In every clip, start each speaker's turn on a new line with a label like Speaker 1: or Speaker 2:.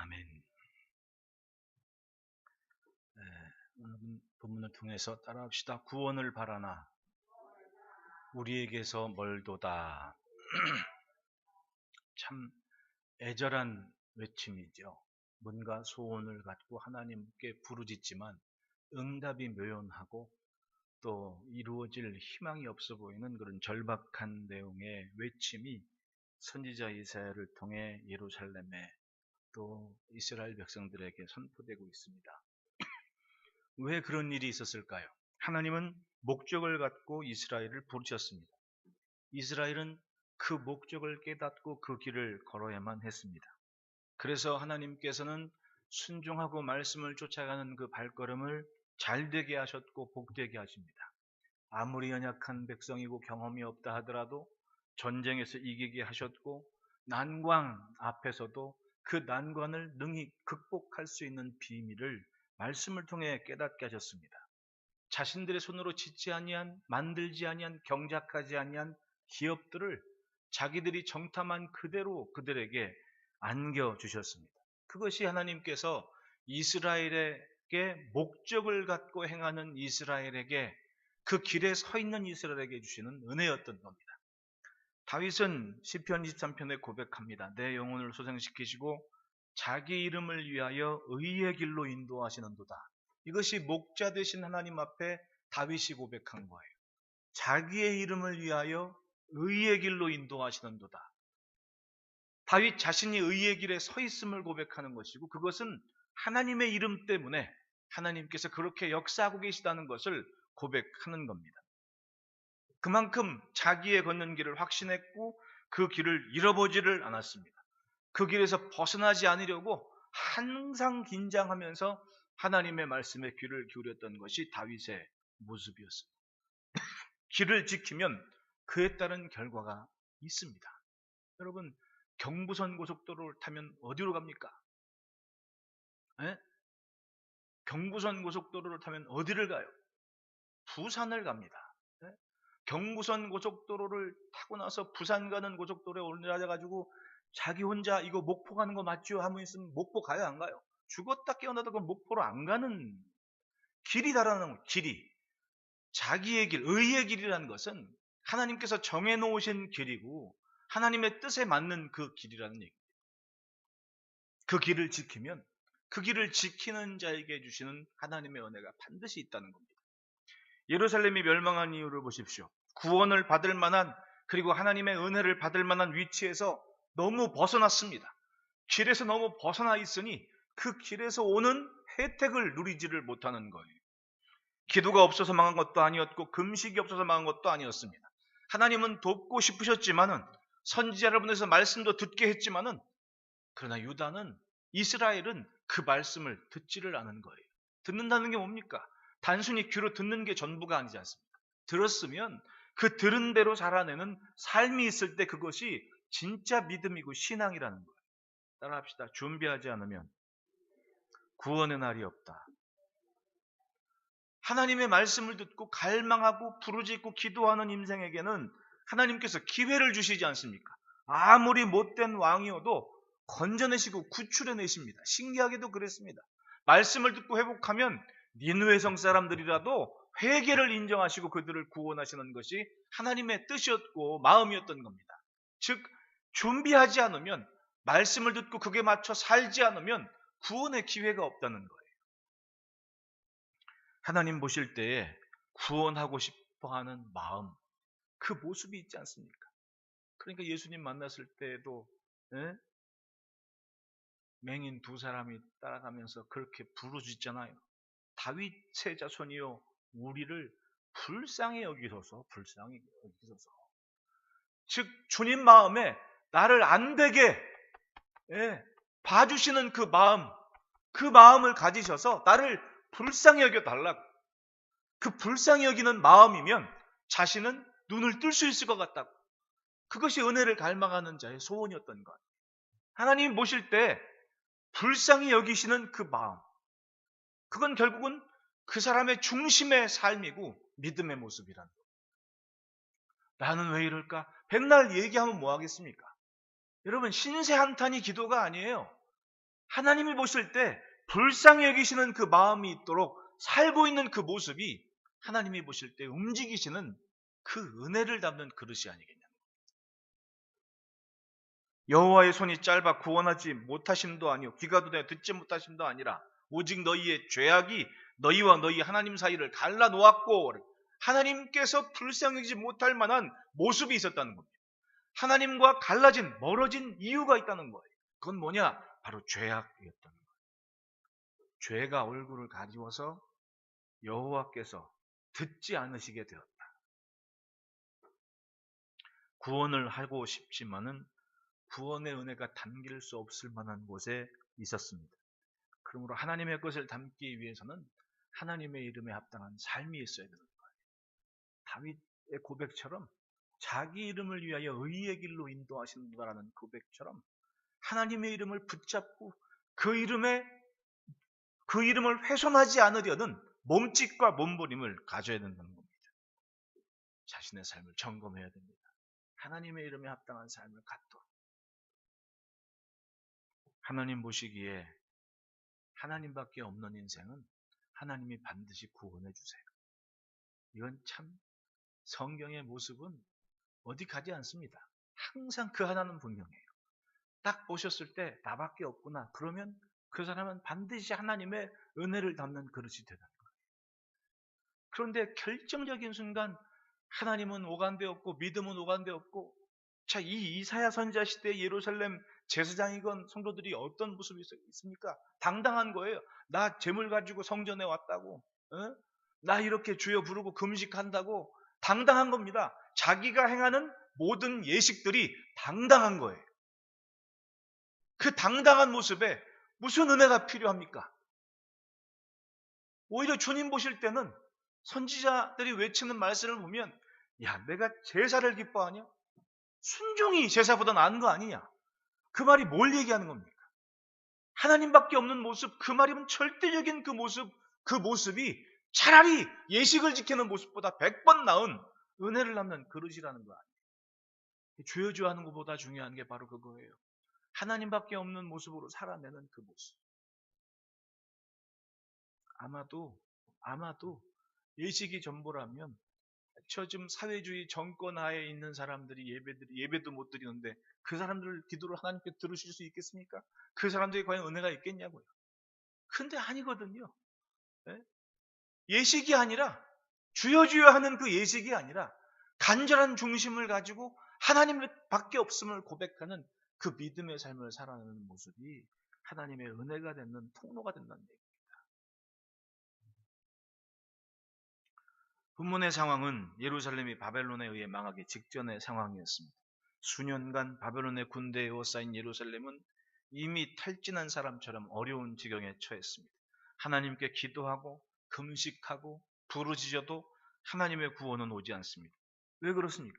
Speaker 1: 아멘. 오늘 본문을 통해서 따라합시다. 구원을 바라나 우리에게서 멀도다. 참 애절한 외침이죠. 뭔가 소원을 갖고 하나님께 부르짖지만 응답이 묘연하고 또 이루어질 희망이 없어 보이는 그런 절박한 내용의 외침이 선지자 이사야를 통해 예루살렘에 또 이스라엘 백성들에게 선포되고 있습니다. 왜 그런 일이 있었을까요? 하나님은 목적을 갖고 이스라엘을 부르셨습니다. 이스라엘은 그 목적을 깨닫고 그 길을 걸어야만 했습니다. 그래서 하나님께서는 순종하고 말씀을 쫓아가는 그 발걸음을 잘되게 하셨고 복되게 하십니다. 아무리 연약한 백성이고 경험이 없다 하더라도 전쟁에서 이기게 하셨고 난관 앞에서도 그 난관을 능히 극복할 수 있는 비밀을 말씀을 통해 깨닫게 하셨습니다. 자신들의 손으로 짓지 아니한, 만들지 아니한, 경작하지 아니한 기업들을 자기들이 정탐한 그대로 그들에게 안겨주셨습니다. 그것이 하나님께서 이스라엘에게 목적을 갖고 행하는 이스라엘에게 그 길에 서 있는 이스라엘에게 주시는 은혜였던 겁니다. 다윗은 시편 23편에 고백합니다. 내 영혼을 소생시키시고 자기 이름을 위하여 의의 길로 인도하시는도다. 이것이 목자 되신 하나님 앞에 다윗이 고백한 거예요. 자기의 이름을 위하여 의의 길로 인도하시는도다. 다윗 자신이 의의 길에 서 있음을 고백하는 것이고 그것은 하나님의 이름 때문에 하나님께서 그렇게 역사하고 계시다는 것을 고백하는 겁니다. 그만큼 자기의 걷는 길을 확신했고 그 길을 잃어보지를 않았습니다. 그 길에서 벗어나지 않으려고 항상 긴장하면서 하나님의 말씀에 귀를 기울였던 것이 다윗의 모습이었습니다. 길을 지키면 그에 따른 결과가 있습니다. 여러분, 경부선 고속도로를 타면 어디로 갑니까? 네? 경부선 고속도로를 타면 어디를 가요? 부산을 갑니다. 네? 경부선 고속도로를 타고 나서 부산 가는 고속도로에 올라가가지고 자기 혼자 이거 목포 가는 거 맞죠? 하면 있으면 목포 가요? 안 가요? 죽었다 깨어나도 그 목포로 안 가는 길이 다라는 거예요. 길이. 자기의 길, 의의 길이라는 것은 하나님께서 정해놓으신 길이고 하나님의 뜻에 맞는 그 길이라는 얘기입니다. 그 길을 지키면 그 길을 지키는 자에게 주시는 하나님의 은혜가 반드시 있다는 겁니다. 예루살렘이 멸망한 이유를 보십시오. 구원을 받을 만한 그리고 하나님의 은혜를 받을 만한 위치에서 너무 벗어났습니다. 길에서 너무 벗어나 있으니 그 길에서 오는 혜택을 누리지를 못하는 거예요. 기도가 없어서 망한 것도 아니었고 금식이 없어서 망한 것도 아니었습니다. 하나님은 돕고 싶으셨지만은 선지자를 보내서 말씀도 듣게 했지만은 그러나 유다는 이스라엘은 그 말씀을 듣지를 않은 거예요. 듣는다는 게 뭡니까? 단순히 귀로 듣는 게 전부가 아니지 않습니까? 들었으면 그 들은 대로 살아내는 삶이 있을 때 그것이 진짜 믿음이고 신앙이라는 거예요. 따라합시다. 준비하지 않으면 구원의 날이 없다. 하나님의 말씀을 듣고 갈망하고 부르짖고 기도하는 인생에게는 하나님께서 기회를 주시지 않습니까? 아무리 못된 왕이어도 건져내시고 구출해내십니다. 신기하게도 그랬습니다. 말씀을 듣고 회복하면 니느웨 성 사람들이라도 회개를 인정하시고 그들을 구원하시는 것이 하나님의 뜻이었고 마음이었던 겁니다. 즉 준비하지 않으면 말씀을 듣고 그게 맞춰 살지 않으면 구원의 기회가 없다는 거예요. 하나님 보실 때에 구원하고 싶어하는 마음, 그 모습이 있지 않습니까? 그러니까 예수님 만났을 때에도 맹인 두 사람이 따라가면서 그렇게 부르짖잖아요. 다윗의 자손이요 우리를 불쌍히 여기소서. 즉 주님 마음에 나를 안 되게 봐주시는 그 마음을 가지셔서 나를 불쌍히 여겨달라고. 그 불쌍히 여기는 마음이면 자신은 눈을 뜰 수 있을 것 같다고. 그것이 은혜를 갈망하는 자의 소원이었던 것. 하나님이 보실 때 불쌍히 여기시는 그 마음, 그건 결국은 그 사람의 중심의 삶이고 믿음의 모습이라는 거예요. 나는 왜 이럴까? 백날 얘기하면 뭐 하겠습니까? 여러분 신세 한탄이 기도가 아니에요. 하나님이 보실 때 불쌍히 여기시는 그 마음이 있도록 살고 있는 그 모습이 하나님이 보실 때 움직이시는 그 은혜를 담는 그릇이 아니겠냐. 여호와의 손이 짧아 구원하지 못하심도 아니요 귀가 둔하여 듣지 못하심도 아니라 오직 너희의 죄악이 너희와 너희 하나님 사이를 갈라 놓았고, 하나님께서 불쌍히 여기지 못할 만한 모습이 있었다는 겁니다. 하나님과 갈라진 멀어진 이유가 있다는 거예요. 그건 뭐냐? 바로 죄악이었다는 거예요. 죄가 얼굴을 가리워서 여호와께서 듣지 않으시게 되었다. 구원을 하고 싶지만은 구원의 은혜가 담길 수 없을 만한 곳에 있었습니다. 그러므로 하나님의 것을 담기 위해서는 하나님의 이름에 합당한 삶이 있어야 되는 거예요. 다윗의 고백처럼 자기 이름을 위하여 의의 길로 인도하신다라는 고백처럼 하나님의 이름을 붙잡고 그 이름을 훼손하지 않으려는 몸짓과 몸부림을 가져야 된다는 겁니다. 자신의 삶을 점검해야 됩니다. 하나님의 이름에 합당한 삶을 갖도록. 하나님 보시기에 하나님밖에 없는 인생은 하나님이 반드시 구원해 주세요. 이건 참 성경의 모습은 어디 가지 않습니다. 항상 그 하나는 분명해요. 딱 보셨을 때 나밖에 없구나. 그러면 그 사람은 반드시 하나님의 은혜를 담는 그릇이 되는 거예요. 그런데 결정적인 순간 하나님은 오간되었고 믿음은 오간되었고, 자, 이 이사야 선지자 시대 예루살렘 제사장이건 성도들이 어떤 모습이 있습니까? 당당한 거예요. 나 재물 가지고 성전에 왔다고, 나 이렇게 주여 부르고 금식한다고 당당한 겁니다. 자기가 행하는 모든 예식들이 당당한 거예요. 그 당당한 모습에 무슨 은혜가 필요합니까? 오히려 주님 보실 때는 선지자들이 외치는 말씀을 보면, 야, 내가 제사를 기뻐하냐? 순종이 제사보다 나은 거 아니냐? 그 말이 뭘 얘기하는 겁니까? 하나님밖에 없는 모습, 그 말이면 절대적인 그 모습이 차라리 예식을 지키는 모습보다 100번 나은 은혜를 남는 그릇이라는 거 아니에요. 주여주여 하는 것보다 중요한 게 바로 그거예요. 하나님밖에 없는 모습으로 살아내는 그 모습. 아마도 예식이 전부라면 지금 사회주의 정권 하에 있는 사람들이 예배도 못 드리는데 그 사람들 기도를 하나님께 들으실 수 있겠습니까? 그 사람들이 과연 은혜가 있겠냐고요. 근데 아니거든요. 예식이 아니라, 주여 하는 그 예식이 아니라 간절한 중심을 가지고 하나님밖에 없음을 고백하는 그 믿음의 삶을 살아내는 모습이 하나님의 은혜가 되는 통로가 된다는 얘기입니다. 본문의 상황은 예루살렘이 바벨론에 의해 망하기 직전의 상황이었습니다. 수년간 바벨론의 군대에 에워싸인 예루살렘은 이미 탈진한 사람처럼 어려운 지경에 처했습니다. 하나님께 기도하고 금식하고 부르짖어도 하나님의 구원은 오지 않습니다. 왜 그렇습니까?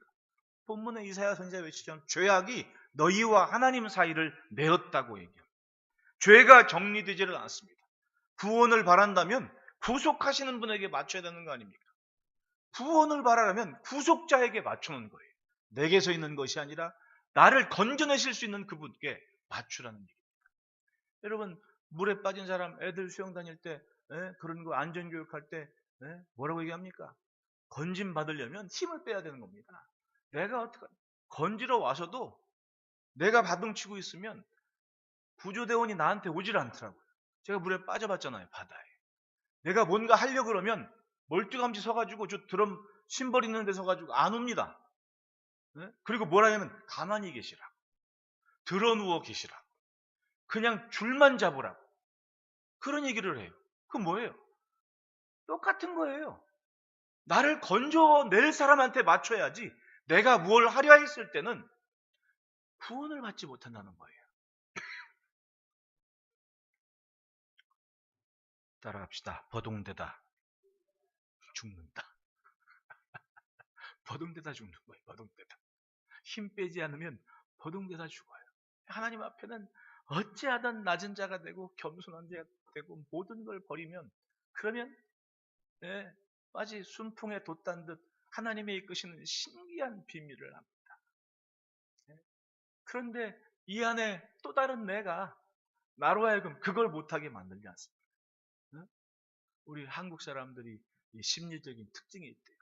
Speaker 1: 본문의 이사야 선지자 외치처럼 죄악이 너희와 하나님 사이를 내었다고 얘기합니다. 죄가 정리되지를 않습니다. 구원을 바란다면 구속하시는 분에게 맞춰야 되는 거 아닙니까? 구원을 바라려면 구속자에게 맞추는 거예요. 내게서 있는 것이 아니라 나를 건져내실 수 있는 그분께 맞추라는 얘기입니다. 여러분, 물에 빠진 사람, 애들 수영 다닐 때, 그런 거 안전교육할 때 뭐라고 얘기합니까? 건짐 받으려면 힘을 빼야 되는 겁니다. 내가 어떻게 건지러 와서도 내가 바둥치고 있으면 구조대원이 나한테 오질 않더라고요. 제가 물에 빠져봤잖아요, 바다에. 내가 뭔가 하려고 그러면 멀뚱함치 서가지고 저 드럼 심벌 있는 데 서가지고 안 옵니다. 그리고 뭐라 하냐면 가만히 계시라고, 드러누워 계시라고, 그냥 줄만 잡으라고 그런 얘기를 해요. 그건 뭐예요? 똑같은 거예요. 나를 건져낼 사람한테 맞춰야지 내가 뭘 하려 했을 때는 구원을 받지 못한다는 거예요. 따라갑시다. 버동대다 죽는다. 버동대다 죽는 거예요. 버동대다. 힘 빼지 않으면 버동대다 죽어요. 하나님 앞에는 어찌하든 낮은 자가 되고 겸손한 자가 되고 모든 걸 버리면, 그러면 마치 순풍에 돛단 듯 하나님의 이끄시는 신기한 비밀을 합니다. 그런데 이 안에 또 다른 내가 나로 하여금 그걸 못하게 만들지 않습니까? 응? 우리 한국 사람들이 이 심리적인 특징이 있대요.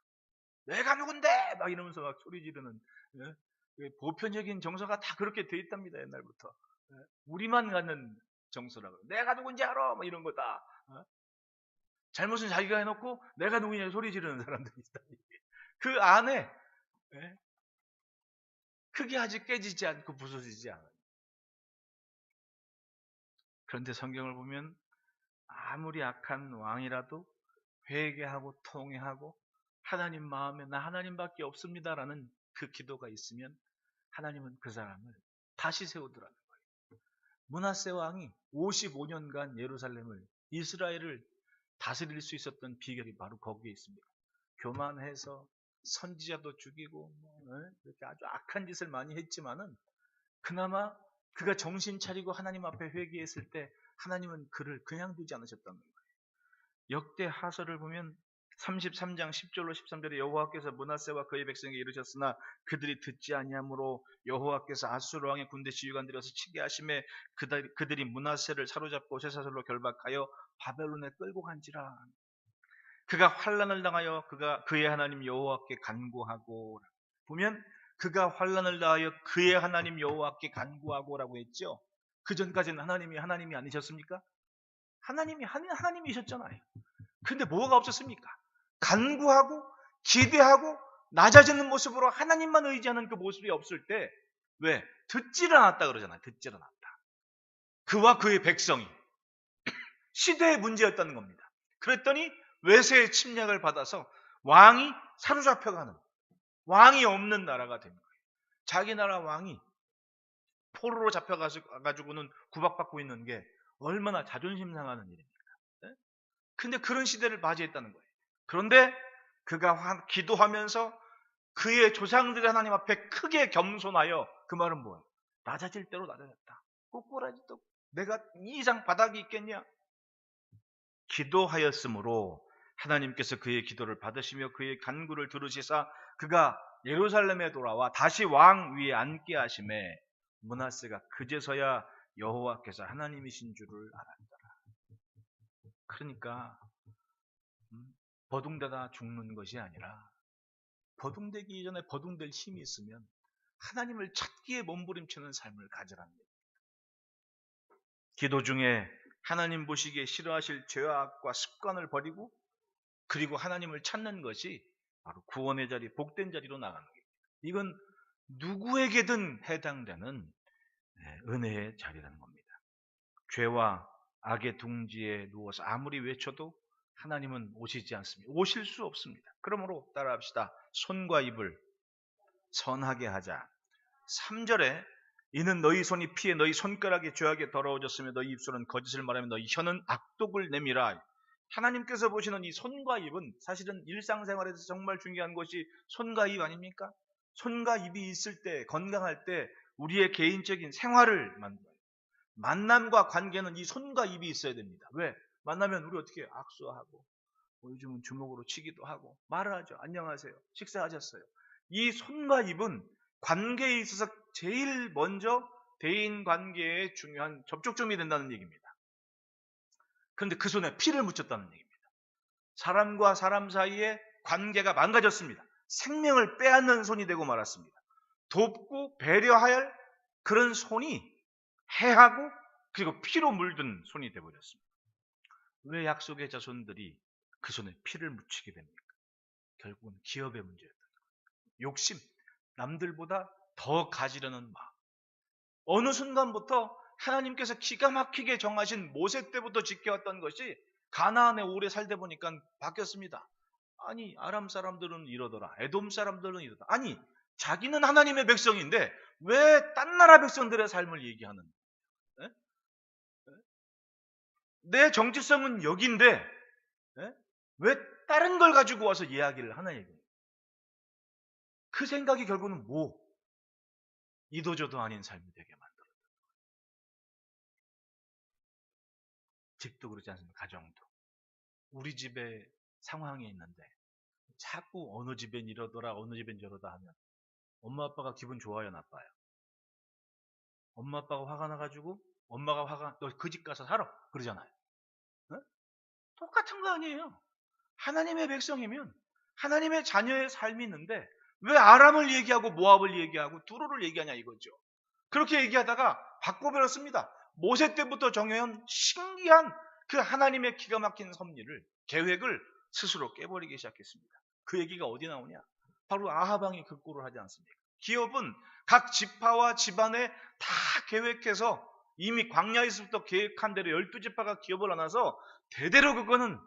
Speaker 1: 내가 누군데! 막 이러면서 막 소리 지르는, 예? 그 보편적인 정서가 다 그렇게 돼 있답니다, 옛날부터. 예? 우리만 갖는 정서라고. 내가 누군지 알아! 막 이런 거다. 어? 잘못은 자기가 해놓고 내가 누구냐 소리 지르는 사람들이 있다. 그 안에, 예? 크게 아직 깨지지 않고 부서지지 않아요. 그런데 성경을 보면 아무리 악한 왕이라도 회개하고 통회하고 하나님 마음에 나 하나님밖에 없습니다라는 그 기도가 있으면 하나님은 그 사람을 다시 세우더라는 거예요. 므낫세 왕이 55년간 예루살렘을 이스라엘을 다스릴 수 있었던 비결이 바로 거기에 있습니다. 교만해서 선지자도 죽이고 이렇게 아주 악한 짓을 많이 했지만은 그나마 그가 정신 차리고 하나님 앞에 회개했을 때 하나님은 그를 그냥 두지 않으셨다는 거예요. 역대 하서를 보면 33장 10절로 13절에 여호와께서 므낫세와 그의 백성에게 이르셨으나 그들이 듣지 아니하므로 여호와께서 아수르 왕의 군대 지휘관들에서 치게 하심에 그들이 므낫세를 사로잡고 쇠사슬로 결박하여 바벨론에 끌고 간지라. 그가 환난을 당하여 그의 하나님 여호와께 간구하고, 보면 그가 환난을 당하여 그의 하나님 여호와께 간구하고라고 했죠. 그 전까지는 하나님이 아니셨습니까? 하나님이셨잖아요. 근데 뭐가 없었습니까? 간구하고 기대하고 낮아지는 모습으로 하나님만 의지하는 그 모습이 없을 때, 왜? 듣지를 않았다 그러잖아요. 듣지를 않았다. 그와 그의 백성이 시대의 문제였다는 겁니다. 그랬더니 외세의 침략을 받아서 왕이 사로잡혀가는, 왕이 없는 나라가 된 거예요. 자기 나라 왕이 포로로 잡혀가지고는 구박받고 있는 게 얼마나 자존심 상하는 일입니까? 네? 근데 그런 시대를 맞이했다는 거예요. 그런데 그가 기도하면서 그의 조상들의 하나님 앞에 크게 겸손하여, 그 말은 뭐예요? 낮아질 대로 낮아졌다. 꼬꾸라지도 내가 이 이상 바닥이 있겠냐? 기도하였으므로 하나님께서 그의 기도를 받으시며 그의 간구를 들으시사 그가 예루살렘에 돌아와 다시 왕 위에 앉게 하심에 므낫세가 그제서야 여호와께서 하나님이신 줄을 알았더라. 그러니까 버둥대다 죽는 것이 아니라 버둥대기 전에 버둥댈 힘이 있으면 하나님을 찾기에 몸부림치는 삶을 가지랍니다. 기도 중에 하나님 보시기에 싫어하실 죄와 악과 습관을 버리고 그리고 하나님을 찾는 것이 바로 구원의 자리, 복된 자리로 나가는 거예요. 이건 누구에게든 해당되는 은혜의 자리라는 겁니다. 죄와 악의 둥지에 누워서 아무리 외쳐도 하나님은 오시지 않습니다. 오실 수 없습니다. 그러므로 따라합시다. 손과 입을 선하게 하자. 3절에 이는 너희 손이 피해 너희 손가락이 죄악에 더러워졌으며 너희 입술은 거짓을 말하며 너희 혀는 악독을 내밀어. 하나님께서 보시는 이 손과 입은 사실은 일상생활에서 정말 중요한 것이 손과 입 아닙니까? 손과 입이 있을 때, 건강할 때 우리의 개인적인 생활을 만들어요. 만남과 관계는 이 손과 입이 있어야 됩니다. 왜? 만나면 우리 어떻게 악수하고 요즘은 주먹으로 치기도 하고 말을 하죠. 안녕하세요. 식사하셨어요. 이 손과 입은 관계에 있어서 제일 먼저 대인 관계에 중요한 접촉점이 된다는 얘기입니다. 그런데 그 손에 피를 묻혔다는 얘기입니다. 사람과 사람 사이에 관계가 망가졌습니다. 생명을 빼앗는 손이 되고 말았습니다. 돕고 배려할 그런 손이 해하고 그리고 피로 물든 손이 되어버렸습니다. 왜 약속의 자손들이 그 손에 피를 묻히게 됩니까? 결국은 기업의 문제였던 거예요. 욕심, 남들보다 더 가지려는 마음. 어느 순간부터 하나님께서 기가 막히게 정하신 모세 때부터 지켜왔던 것이 가나안에 오래 살다 보니까 바뀌었습니다. 아니 아람 사람들은 이러더라. 에돔 사람들은 이러더라. 아니 자기는 하나님의 백성인데 왜 딴 나라 백성들의 삶을 얘기하는 거예요? 내 정체성은 여기인데 왜 다른 걸 가지고 와서 이야기를 하나 얘기예요. 그 생각이 결국은 이도저도 아닌 삶이 되게 만들어요. 집도 그렇지 않습니까? 가정도. 우리 집에 상황이 있는데 자꾸 어느 집엔 이러더라 어느 집엔 저러다 하면 엄마 아빠가 기분 좋아요 나빠요? 엄마 아빠가 화가 나가지고 엄마가 화가 너 그 집 가서 살아 그러잖아요. 어? 똑같은 거 아니에요. 하나님의 백성이면 하나님의 자녀의 삶이 있는데 왜 아람을 얘기하고 모압을 얘기하고 두로를 얘기하냐 이거죠. 그렇게 얘기하다가 바꿔버렸습니다. 모세 때부터 정해온 신기한 그 하나님의 기가 막힌 섭리를 계획을 스스로 깨버리기 시작했습니다. 그 얘기가 어디 나오냐? 바로 아하방이 그 꼴을 하지 않습니까? 기업은 각 지파와 집안에 다 계획해서 이미 광야에서부터 계획한 대로 12지파가 기업을 안아서 대대로 그거는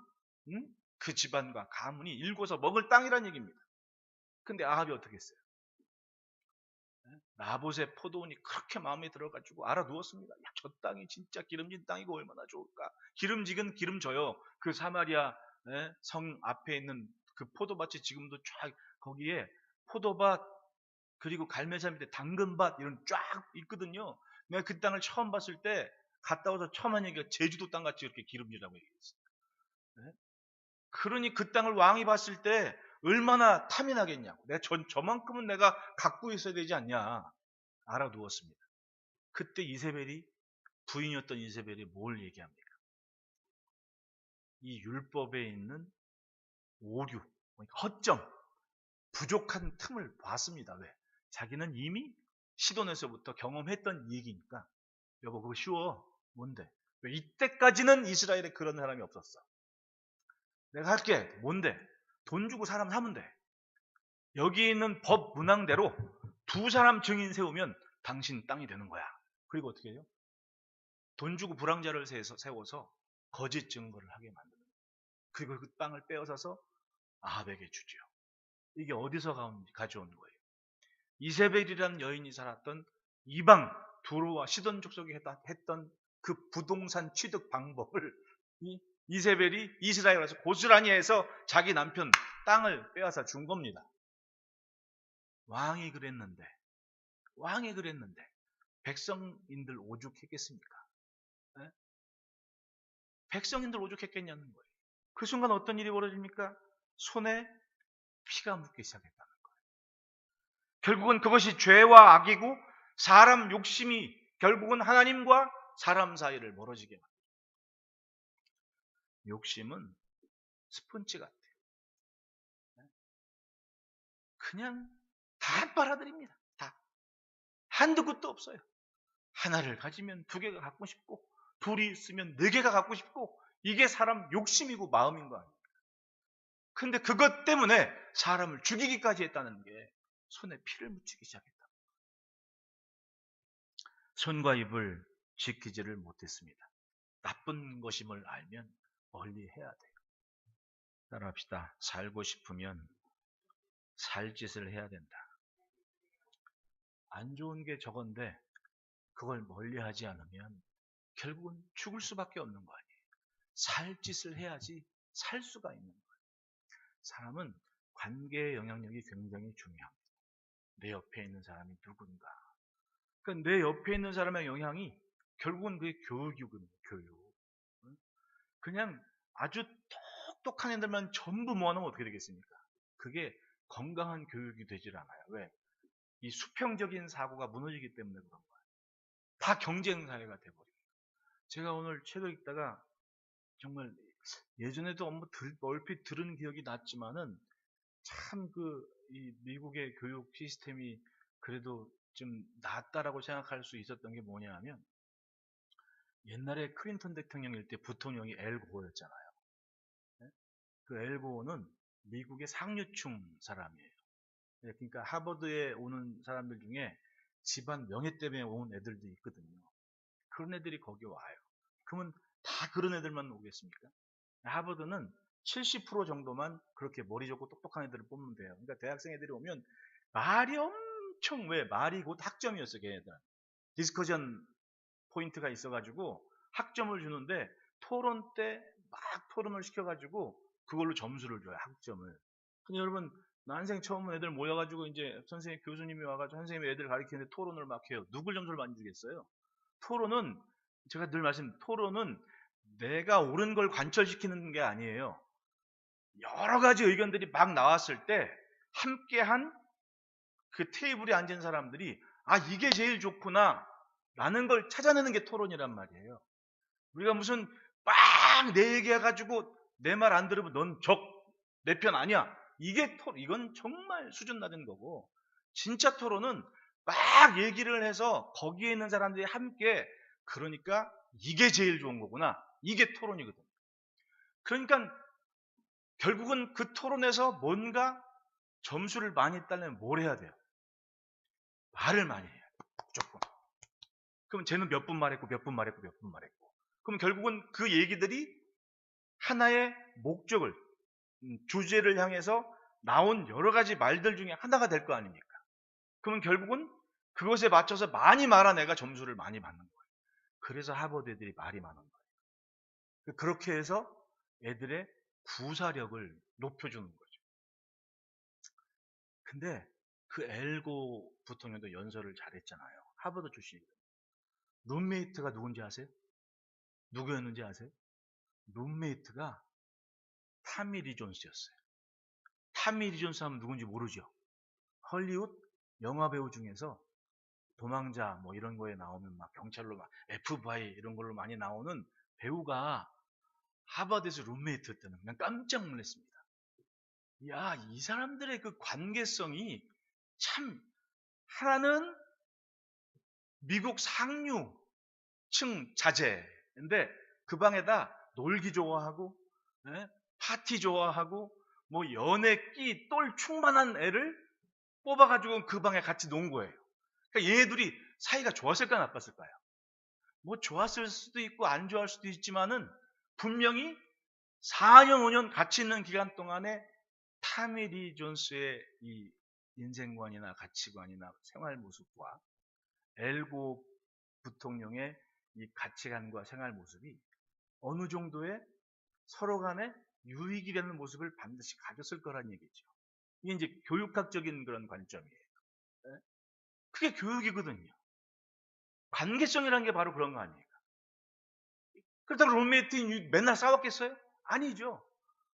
Speaker 1: 그 집안과 가문이 일궈서 먹을 땅이란 얘기입니다. 근데 아합이 어떻게 했어요? 나봇의 포도원이 그렇게 마음에 들어가지고 알아두었습니다. 야, 저 땅이 진짜 기름진 땅이고 얼마나 좋을까. 기름지긴 기름져요. 그 사마리아 성 앞에 있는 그 포도밭이 지금도 쫙 거기에 포도밭 그리고 갈매자 밑에 당근밭 이런 쫙 있거든요. 내가 그 땅을 처음 봤을 때 갔다 와서 처음 한 얘기가 제주도 땅같이 이렇게 기름지다고 얘기했어요. 그러니 그 땅을 왕이 봤을 때 얼마나 탐이 나겠냐고. 내가 저만큼은 내가 갖고 있어야 되지 않냐. 알아두었습니다. 그때 이세벨이 부인이었던 이세벨이 뭘 얘기합니까? 이 율법에 있는 오류, 허점, 부족한 틈을 봤습니다. 왜? 자기는 이미 시돈에서부터 경험했던 얘기니까 여보 그거 쉬워. 뭔데? 왜 이때까지는 이스라엘에 그런 사람이 없었어. 내가 할게. 뭔데? 돈 주고 사람 사면 돼. 여기 있는 법 문항대로 두 사람 증인 세우면 당신 땅이 되는 거야. 그리고 어떻게 해요? 돈 주고 불황자를 세워서 거짓 증거를 하게 만드는 거예요. 그리고 그 땅을 빼앗아서 아합에게 주죠. 이게 어디서 가져온 거예요? 이세벨이라는 여인이 살았던 이방 두로와 시돈 족속이 했던 그 부동산 취득 방법을 이세벨이 이스라엘에서 고스란히 해서 자기 남편 땅을 빼앗아 준 겁니다. 왕이 그랬는데 백성인들 오죽했겠습니까? 네? 백성인들 오죽했겠냐는 거예요. 그 순간 어떤 일이 벌어집니까? 손에 피가 묻기 시작했다는 거예요. 결국은 그것이 죄와 악이고 사람 욕심이 결국은 하나님과 사람 사이를 멀어지게 만듭니다. 욕심은 스펀지 같아요. 그냥 다 빨아들입니다. 다. 한두 곳도 없어요. 하나를 가지면 두 개가 갖고 싶고 둘이 있으면 네 개가 갖고 싶고 이게 사람 욕심이고 마음인 거 아닙니까? 근데 그것 때문에 사람을 죽이기까지 했다는 게 손에 피를 묻히기 시작했다. 손과 입을 지키지를 못했습니다. 나쁜 것임을 알면 멀리 해야 돼요. 따라합시다. 살고 싶으면 살 짓을 해야 된다. 안 좋은 게 저건데 그걸 멀리 하지 않으면 결국은 죽을 수밖에 없는 거 아니에요. 살 짓을 해야지 살 수가 있는 거예요. 사람은 관계의 영향력이 굉장히 중요합니다. 내 옆에 있는 사람이 누군가. 그러니까 내 옆에 있는 사람의 영향이 결국은 그게 교육이거든요. 교육. 그냥 아주 똑똑한 애들만 전부 모아놓으면 어떻게 되겠습니까? 그게 건강한 교육이 되질 않아요. 왜? 이 수평적인 사고가 무너지기 때문에 그런 거예요. 다 경쟁사회가 돼버려요. 제가 오늘 책을 읽다가 정말 예전에도 얼핏 들은 기억이 났지만은 참 이 미국의 교육 시스템이 그래도 좀 낫다라고 생각할 수 있었던 게 뭐냐 하면 옛날에 클린턴 대통령일 때 부통령이 엘 고어였잖아요. 그 엘 고어는 미국의 상류층 사람이에요. 그러니까 하버드에 오는 사람들 중에 집안 명예 때문에 온 애들도 있거든요. 그런 애들이 거기 와요. 그러면 다 그런 애들만 오겠습니까? 하버드는 70% 정도만 그렇게 머리 좋고 똑똑한 애들을 뽑으면 돼요. 그러니까 대학생 애들이 오면 말이 엄청 말이 곧 학점이었어, 걔네들. 디스커션 포인트가 있어가지고 학점을 주는데 토론 때 막 토론을 시켜가지고 그걸로 점수를 줘요, 학점을. 근데 여러분, 난생 처음 온 애들 모여가지고 이제 선생님, 교수님이 와가지고 선생님이 애들 가르치는데 토론을 막 해요. 누굴 점수를 많이 주겠어요? 토론은, 제가 늘 토론은 내가 옳은 걸 관철시키는 게 아니에요. 여러 가지 의견들이 막 나왔을 때 함께한 그 테이블에 앉은 사람들이 이게 제일 좋구나. 라는 걸 찾아내는 게 토론이란 말이에요. 우리가 무슨 빡 내 얘기해가지고 내 말 안 들으면 넌 내 편 아니야. 이건 정말 수준 낮은 거고, 진짜 토론은 막 얘기를 해서 거기에 있는 사람들이 함께, 그러니까 이게 제일 좋은 거구나. 이게 토론이거든. 그러니까 결국은 그 토론에서 뭔가 점수를 많이 따려면 뭘 해야 돼요? 말을 많이 해야 돼요. 무조건. 그럼 쟤는 몇 분 말했고 몇 분 말했고 몇 분 말했고. 그럼 결국은 그 얘기들이 하나의 목적을, 주제를 향해서 나온 여러 가지 말들 중에 하나가 될 거 아닙니까? 그러면 결국은 그것에 맞춰서 많이 말한 애가 점수를 많이 받는 거예요. 그래서 하버드 애들이 말이 많은 거예요. 그렇게 해서 애들의 구사력을 높여주는 거죠. 근데 그 엘고 부통령도 연설을 잘했잖아요. 하버드 출신이거든요. 룸메이트가 누군지 아세요? 누구였는지 아세요? 룸메이트가 타미 리 존스였어요. 타미 리 존스 하면 누군지 모르죠? 헐리우드 영화배우 중에서 도망자 뭐 이런 거에 나오면 막 경찰로 막 FBI 이런 걸로 많이 나오는 배우가 하버드에서 룸메이트였다는, 그냥 깜짝 놀랐습니다. 야, 이 사람들의 그 관계성이 참, 하나는 미국 상류층 자제인데 그 방에다 놀기 좋아하고, 예? 파티 좋아하고, 뭐 연애 끼 똘 충만한 애를 뽑아가지고 그 방에 같이 논 거예요. 그러니까 얘네들이 사이가 좋았을까 나빴을까요? 뭐 좋았을 수도 있고 안 좋아할 수도 있지만은 분명히 4년 5년 같이 있는 기간 동안에 타미 리 존스의 이 인생관이나 가치관이나 생활 모습과 엘고 부통령의 이 가치관과 생활 모습이 어느 정도의 서로 간에 유익이 되는 모습을 반드시 가졌을 거란 얘기죠. 이게 이제 교육학적인 그런 관점이에요. 그게 교육이거든요. 관계성이라는 게 바로 그런 거 아니에요. 그렇다고 룸메이트 맨날 싸웠겠어요? 아니죠.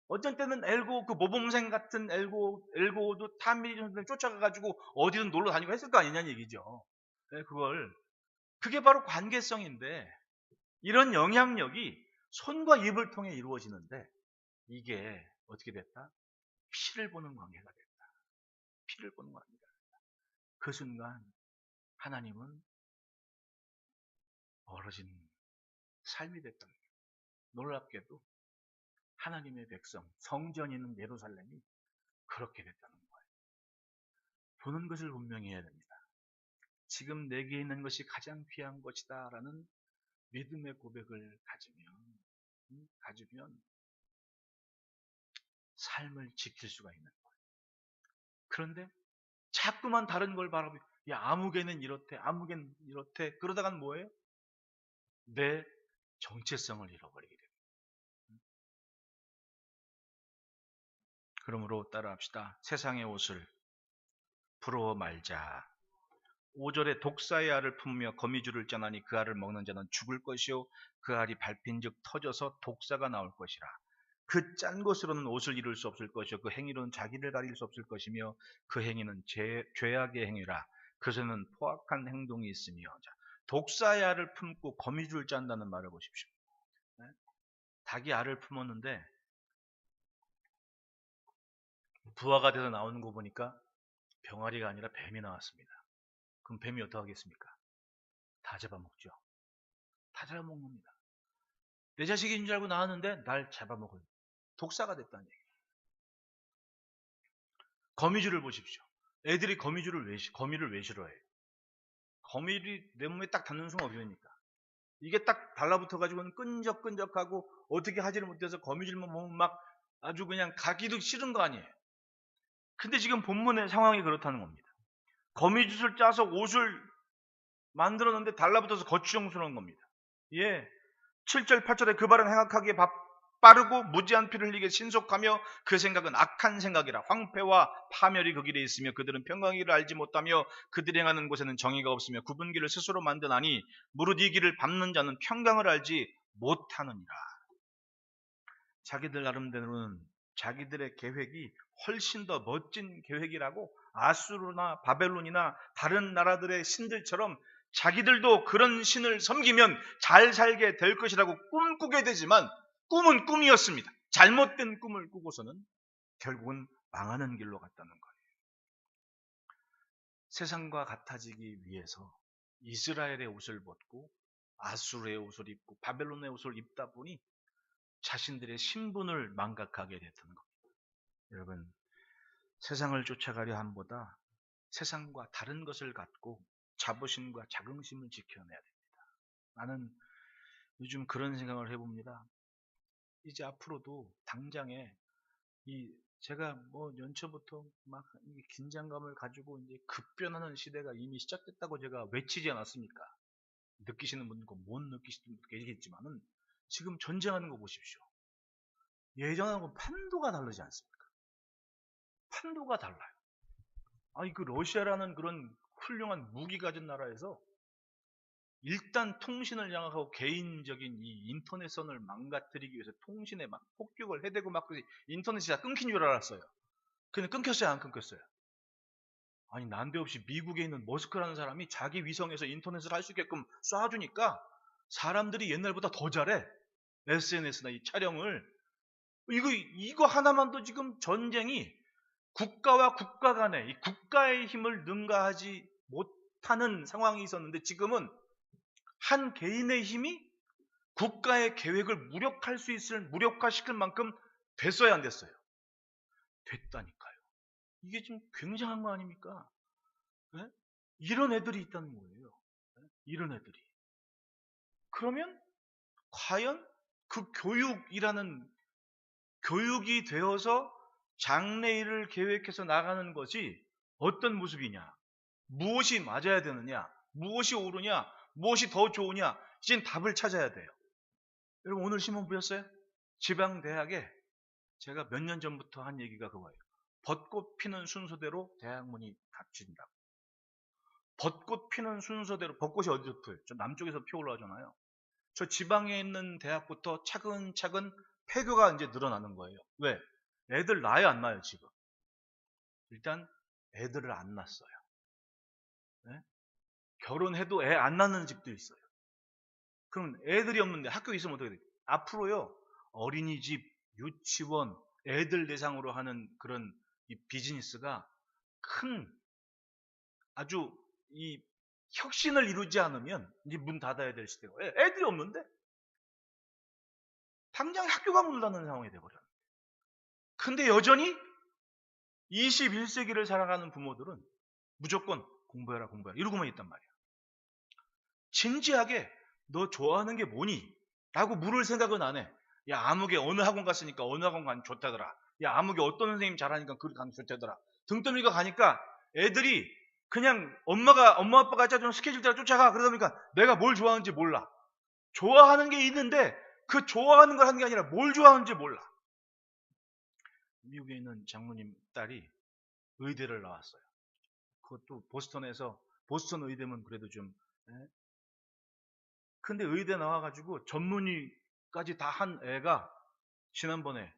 Speaker 1: 어떤 때는 엘고, 그 모범생 같은 엘고도 타미리 존스를 쫓아가가지고 어디든 놀러 다니고 했을 거 아니냐는 얘기죠. 네, 그게 바로 관계성인데, 이런 영향력이 손과 입을 통해 이루어지는데, 이게 어떻게 됐다? 피를 보는 관계가 됐다. 피를 보는 관계가 됐다. 그 순간 하나님은 멀어진 삶이 됐다. 놀랍게도 하나님의 백성, 성전이 있는 예루살렘이 그렇게 됐다는 거예요. 보는 것을 분명히 해야 됩니다. 지금 내게 있는 것이 가장 귀한 것이다 라는 믿음의 고백을 가지면 삶을 지킬 수가 있는 거예요. 그런데 자꾸만 다른 걸 바라보고, 야, 아무개는 이렇대, 아무개는 이렇대, 그러다간 뭐예요? 내 정체성을 잃어버리게 됩니다. 그러므로 따라합시다. 세상의 옷을 부러워 말자. 5절에 독사의 알을 품으며 거미줄을 짜나니 그 알을 먹는 자는 죽을 것이요 그 알이 밟힌즉 터져서 독사가 나올 것이라. 그 짠 것으로는 옷을 이룰 수 없을 것이요 그 행위로는 자기를 가릴 수 없을 것이며 그 행위는 죄악의 행위라. 그것에는 포악한 행동이 있으며. 자, 독사의 알을 품고 거미줄을 짠다는 말을 보십시오. 네? 닭이 알을 품었는데 부화가 돼서 나오는 거 보니까 병아리가 아니라 뱀이 나왔습니다. 그럼 뱀이 어떻게 하겠습니까? 다 잡아먹죠. 다 잡아먹는 겁니다. 내 자식인 줄 알고 나왔는데 날 잡아먹어요. 독사가 됐다는 얘기예요. 거미줄을 보십시오. 애들이 거미를 왜 싫어해요? 거미줄이 내 몸에 딱 닿는 순간 어떻게 됩니까? 이게 딱 달라붙어가지고는 끈적끈적하고 어떻게 하지를 못해서 거미줄만 보면 막 아주 그냥 가기도 싫은 거 아니에요. 근데 지금 본문의 상황이 그렇다는 겁니다. 거미줄을 짜서 옷을 만들었는데 달라붙어서 거추장스러운 겁니다. 예. 7절, 8절에 그 발은 행악하기에 빠르고 무지한 피를 흘리게 신속하며 그 생각은 악한 생각이라. 황폐와 파멸이 그 길에 있으며 그들은 평강이를 알지 못하며 그들이 행하는 곳에는 정의가 없으며 구분기를 스스로 만드나니 무릇 이 길을 밟는 자는 평강을 알지 못하느니라. 자기들 나름대로는 자기들의 계획이 훨씬 더 멋진 계획이라고 아수르나 바벨론이나 다른 나라들의 신들처럼 자기들도 그런 신을 섬기면 잘 살게 될 것이라고 꿈꾸게 되지만 꿈은 꿈이었습니다. 잘못된 꿈을 꾸고서는 결국은 망하는 길로 갔다는 거예요. 세상과 같아지기 위해서 이스라엘의 옷을 벗고 아수르의 옷을 입고 바벨론의 옷을 입다 보니 자신들의 신분을 망각하게 됐다는 겁니다. 여러분, 세상을 쫓아가려 함보다 세상과 다른 것을 갖고 자부심과 자긍심을 지켜내야 됩니다. 나는 요즘 그런 생각을 해봅니다. 이제 앞으로도 당장에 제가 연초부터 막 긴장감을 가지고 이제 급변하는 시대가 이미 시작됐다고 제가 외치지 않았습니까? 느끼시는 분과 못 느끼시는 분도 계시겠지만은 지금 전쟁하는 거 보십시오. 예전하고 판도가 다르지 않습니까? 판도가 달라요. 그 러시아라는 그런 훌륭한 무기 가진 나라에서 일단 통신을 장악하고 개인적인 이 인터넷선을 망가뜨리기 위해서 통신에 막 폭격을 해대고 막 인터넷이 다 끊긴 줄 알았어요. 근데 끊겼어요, 안 끊겼어요? 난데없이 미국에 있는 머스크라는 사람이 자기 위성에서 인터넷을 할 수 있게끔 쏴주니까 사람들이 옛날보다 더 잘해. SNS나 이 촬영을. 이거 하나만도 지금 전쟁이 국가와 국가 간에 이 국가의 힘을 능가하지 못하는 상황이 있었는데 지금은 한 개인의 힘이 국가의 계획을 무력화시킬 만큼 됐어야 안 됐어요? 됐다니까요. 이게 지금 굉장한 거 아닙니까? 네? 이런 애들이 있다는 거예요. 네? 이런 애들이. 그러면 과연 그 교육이 되어서 장래일을 계획해서 나가는 것이 어떤 모습이냐? 무엇이 맞아야 되느냐? 무엇이 옳으냐? 무엇이 더 좋으냐? 이젠 답을 찾아야 돼요. 여러분 오늘 신문 보셨어요? 지방대학에 제가 몇 년 전부터 한 얘기가 그거예요. 벚꽃 피는 순서대로 대학문이 닫힌다고. 벚꽃 피는 순서대로, 벚꽃이 어디서 피어요? 저 남쪽에서 피어올라잖아요. 저 지방에 있는 대학부터 차근차근 폐교가 이제 늘어나는 거예요. 왜? 애들 낳아요, 안 낳아요, 지금? 일단 애들을 안 낳았어요. 네? 결혼해도 애 안 낳는 집도 있어요. 그럼 애들이 없는데 학교에 있으면 어떻게 돼요? 앞으로요, 어린이집, 유치원, 애들 대상으로 하는 그런 이 비즈니스가 큰 아주 이 혁신을 이루지 않으면 이제 문 닫아야 될 시대가 애들이 없는데 당장 학교가 문 닫는 상황이 돼버려요. 근데 여전히 21세기를 살아가는 부모들은 무조건 공부해라 이러고만 있단 말이야. 진지하게 너 좋아하는 게 뭐니? 라고 물을 생각은 안 해. 야, 아무개 어느 학원 갔으니까 어느 학원 가면 좋다더라. 야, 아무개 어떤 선생님 잘하니까 그리 가면 좋다더라. 등떠미가 가니까 애들이 그냥 엄마 아빠가 짜준 스케줄대로 쫓아가. 그러다 보니까 내가 뭘 좋아하는지 몰라. 좋아하는 게 있는데 그 좋아하는 걸 하는 게 아니라 뭘 좋아하는지 몰라. 미국에 있는 장모님 딸이 의대를 나왔어요. 그것도 보스턴 의대면 그래도 좀. 근데 의대 나와가지고 전문의까지 다 한 애가 지난번에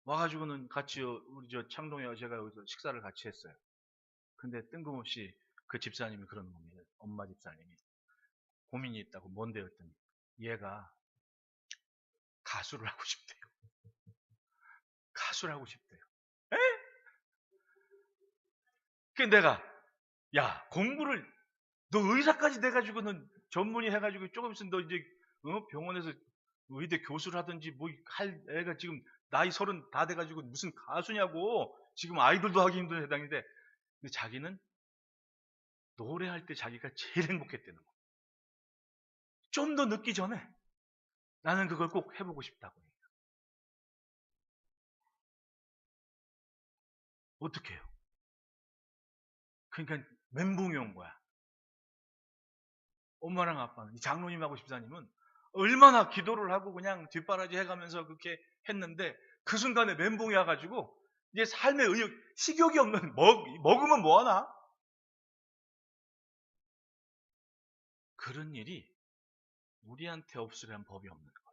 Speaker 1: 와가지고는 같이 우리 저 창동이와 제가 여기서 식사를 같이 했어요. 근데 뜬금없이 그 집사님이 그러는 겁니다. 엄마 집사님이 고민이 있다고. 뭔데 했더니 얘가 가수를 하고 싶대요. 가수를 하고 싶대요. 에? 그 내가 야 공부를 너 의사까지 돼가지고는 전문의 해가지고 조금 있으면 너 이제 병원에서 의대 교수를 하든지 뭐 할 애가 지금 나이 30 다 돼가지고 무슨 가수냐고. 지금 아이돌도 하기 힘든 세상인데. 근데 자기는 노래할 때 자기가 제일 행복했다는 거예요. 좀 더 늦기 전에 나는 그걸 꼭 해보고 싶다고 해요. 어떻게 해요? 그러니까 멘붕이 온 거야. 엄마랑 아빠는, 이 장로님하고 집사님은 얼마나 기도를 하고 그냥 뒷바라지 해가면서 그렇게 했는데 그 순간에 멘붕이 와가지고 이제 삶의 식욕이 없는, 먹으면 뭐하나? 그런 일이 우리한테 없으려는 법이 없는 거예요.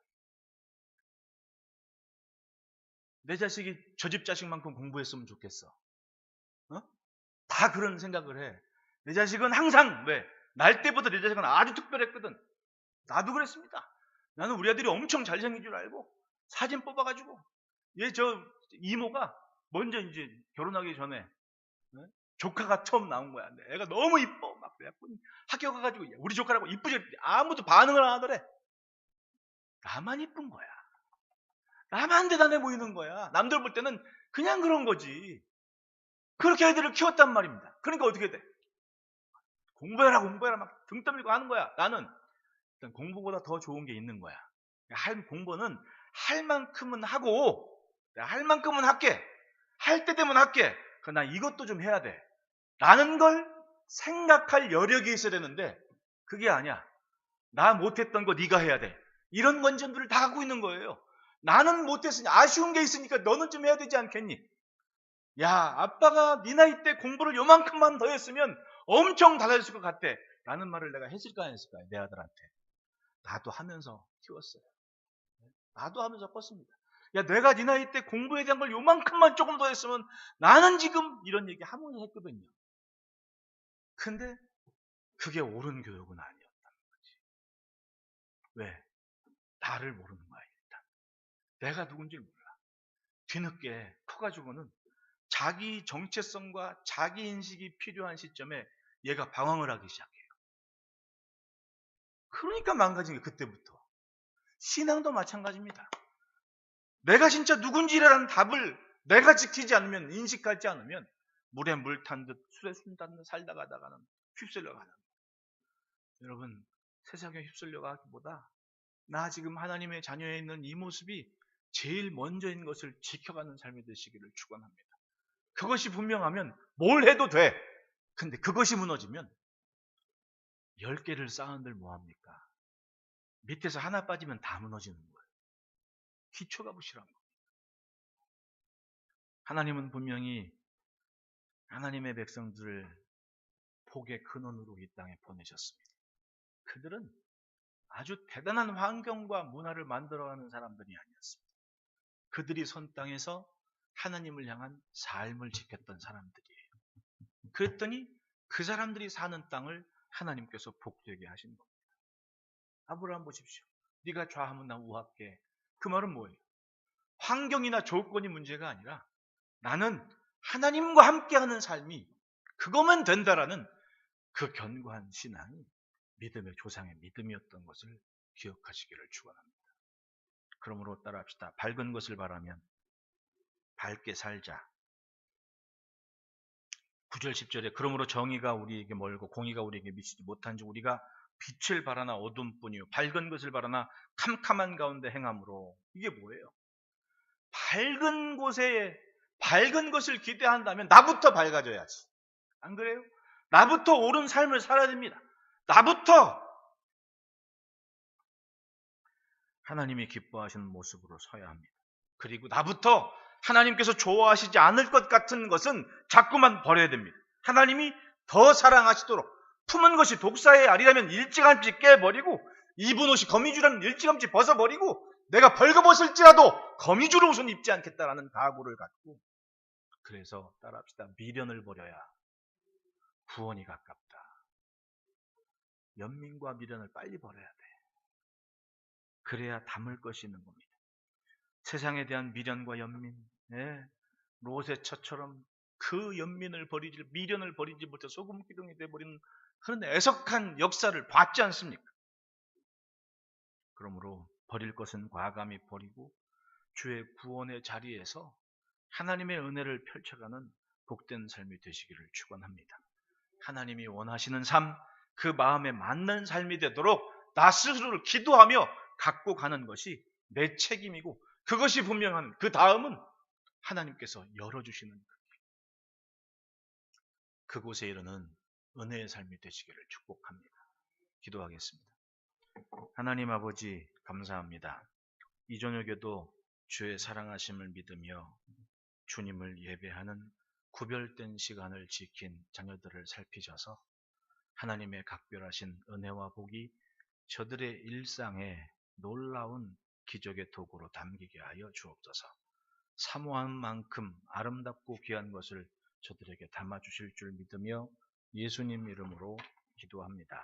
Speaker 1: 내 자식이 저 집 자식만큼 공부했으면 좋겠어. 다 그런 생각을 해. 내 자식은 항상 왜? 날 때보다 내 자식은 아주 특별했거든. 나도 그랬습니다. 나는 우리 아들이 엄청 잘생긴 줄 알고 사진 뽑아가지고 얘 저 이모가 먼저 이제 결혼하기 전에 조카가 처음 나온 거야. 애가 너무 이뻐. 막 그래갖고 학교 가가지고 우리 조카라고 이쁘지 아무도 반응을 안 하더래. 나만 이쁜 거야. 나만 대단해 보이는 거야. 남들 볼 때는 그냥 그런 거지. 그렇게 애들을 키웠단 말입니다. 그러니까 어떻게 돼? 공부해라 막 등 떠밀고 하는 거야. 나는 일단 공부보다 더 좋은 게 있는 거야. 공부는 할 만큼은 하고 내가 할 만큼은 할게. 할 때 되면 할게. 그러나 이것도 좀 해야 돼. 라는 걸 생각할 여력이 있어야 되는데 그게 아니야. 나 못했던 거 네가 해야 돼. 이런 건전들을 다 갖고 있는 거예요. 나는 못했으니 아쉬운 게 있으니까 너는 좀 해야 되지 않겠니? 야, 아빠가 네 나이 때 공부를 요만큼만 더 했으면 엄청 달라졌을 것 같아. 라는 말을 내가 했을까 안 했을까요? 내 아들한테. 나도 하면서 키웠어요. 나도 하면서 컸습니다. 야, 내가 네 나이 때 공부에 대한 걸 요만큼만 조금 더 했으면 나는 지금 이런 얘기 하면서 했거든요. 근데 그게 옳은 교육은 아니었다는 거지. 왜? 나를 모르는 거야, 일단. 내가 누군지 몰라. 뒤늦게 커가지고는 자기 정체성과 자기 인식이 필요한 시점에 얘가 방황을 하기 시작해요. 그러니까 망가진 게 그때부터. 신앙도 마찬가지입니다. 내가 진짜 누군지라는 답을 내가 지키지 않으면, 인식하지 않으면 물에 물 탄 듯 술에 술 탄 듯 살다 가다가는 휩쓸려가는 거예요. 여러분, 세상에 휩쓸려가기보다 나 지금 하나님의 자녀에 있는 이 모습이 제일 먼저인 것을 지켜가는 삶이 되시기를 축원합니다. 그것이 분명하면 뭘 해도 돼. 근데 그것이 무너지면 10개를 쌓은들 뭐합니까? 밑에서 하나 빠지면 다 무너지는 거예요. 기초가 부실한 거예요. 하나님은 분명히 하나님의 백성들을 복의 근원으로 이 땅에 보내셨습니다. 그들은 아주 대단한 환경과 문화를 만들어가는 사람들이 아니었습니다. 그들이 선 땅에서 하나님을 향한 삶을 지켰던 사람들이에요. 그랬더니 그 사람들이 사는 땅을 하나님께서 복되게 하신 겁니다. 아브라함 보십시오. 네가 좌하면 나 우할게. 그 말은 뭐예요? 환경이나 조건이 문제가 아니라 나는 하나님과 함께하는 삶이 그것만 된다라는 그 견고한 신앙이 믿음의 조상의 믿음이었던 것을 기억하시기를 축원합니다. 그러므로 따라합시다. 밝은 것을 바라면 밝게 살자. 9절 10절에 그러므로 정의가 우리에게 멀고 공의가 우리에게 미치지 못한지 우리가 빛을 바라나 어둠뿐이요 밝은 것을 바라나 캄캄한 가운데 행함으로. 이게 뭐예요? 밝은 곳에 밝은 것을 기대한다면 나부터 밝아져야지. 안 그래요? 나부터 옳은 삶을 살아야 됩니다. 나부터 하나님이 기뻐하시는 모습으로 서야 합니다. 그리고 나부터 하나님께서 좋아하시지 않을 것 같은 것은 자꾸만 버려야 됩니다. 하나님이 더 사랑하시도록 품은 것이 독사의 알이라면 일찌감치 깨버리고 입은 옷이 거미줄이라면 일찌감치 벗어버리고 내가 벌거벗을지라도 거미줄 옷은 입지 않겠다라는 각오를 갖고 그래서 따라합시다. 미련을 버려야 구원이 가깝다. 연민과 미련을 빨리 버려야 돼. 그래야 담을 것이 있는 겁니다. 세상에 대한 미련과 연민, 롯의 처처럼 그 연민을 버리지, 미련을 버리지 못해 소금 기둥이 되어버리는 그런 애석한 역사를 봤지 않습니까? 그러므로 버릴 것은 과감히 버리고 주의 구원의 자리에서 하나님의 은혜를 펼쳐가는 복된 삶이 되시기를 축원합니다. 하나님이 원하시는 삶, 그 마음에 맞는 삶이 되도록 나 스스로를 기도하며 갖고 가는 것이 내 책임이고 그것이 분명한 그 다음은 하나님께서 열어주시는 그곳에 이르는 은혜의 삶이 되시기를 축복합니다. 기도하겠습니다. 하나님 아버지 감사합니다. 이 저녁에도 주의 사랑하심을 믿으며 주님을 예배하는 구별된 시간을 지킨 자녀들을 살피셔서 하나님의 각별하신 은혜와 복이 저들의 일상에 놀라운 기적의 도구로 담기게 하여 주옵소서. 사모한 만큼 아름답고 귀한 것을 저들에게 담아주실 줄 믿으며 예수님 이름으로 기도합니다.